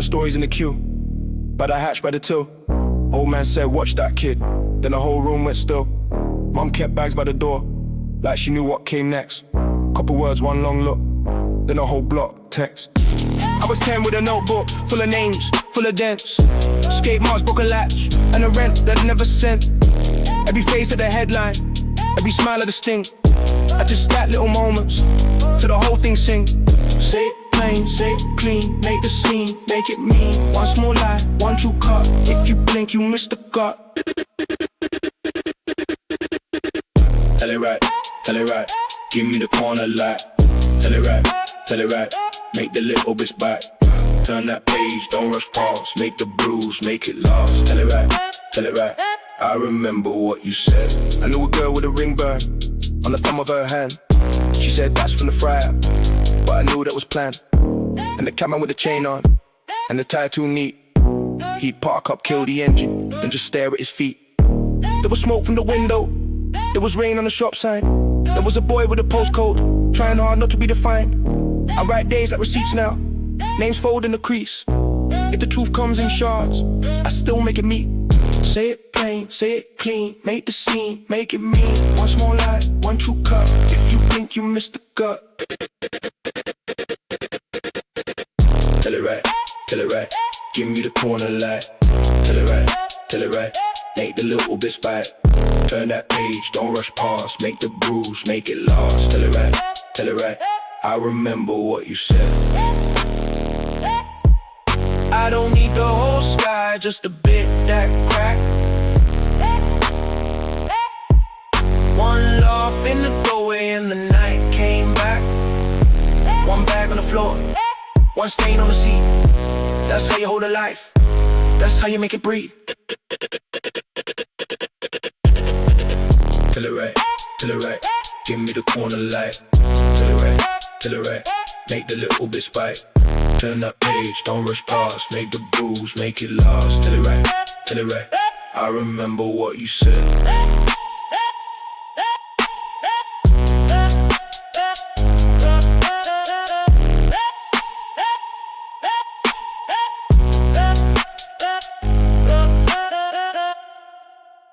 Heard stories in the queue, but I hatched by the till. Old man said, watch that kid. Then the whole room went still. Mum kept bags by the door, like she knew what came next. Couple words, one long look, then a whole block text. I was 10 with a notebook, full of names, full of dents. Skate marks, broke a latch, and a rent that I never sent. Every face of the headline, every smile of the sting. I just stat little moments, till the whole thing sing. Say it plain, say it clean, make the scene, make it mean. One small lie, one true cut. If you blink, you miss the gut. Tell it right, give me the corner light. Tell it right, make the little bits bite. Turn that page, don't rush past, make the bruise, make it last. Tell it right, I remember what you said. I knew a girl with a ring burn on the thumb of her hand. She said that's from the fryer, but I knew that was planned. And the catman with the chain on, and the tire too neat. He'd park up, kill the engine, then just stare at his feet. There was smoke from the window, there was rain on the shop sign. There was a boy with a postcode, trying hard not to be defined. I write days like receipts now, names fold in the crease. If the truth comes in shards, I still make it meet. Say it plain, say it clean, make the scene, make it mean. One small lie, one true cut. If you blink, you miss the gut. Tell it right, give me the corner light. Tell it right, make the little bits bite. Turn that page, don't rush past, make the bruise, make it last. Tell it right, I remember what you said. I don't need the whole sky, just a bit that crack. One laugh in the doorway and the night came back. One bag on the floor, one stain on the seat. That's how you hold a life, that's how you make it breathe. Tell it right, give me the corner light. Tell it right, make the little bits bite. Turn that page, don't rush past, make the bruise, make it last. Tell it right, I remember what you said.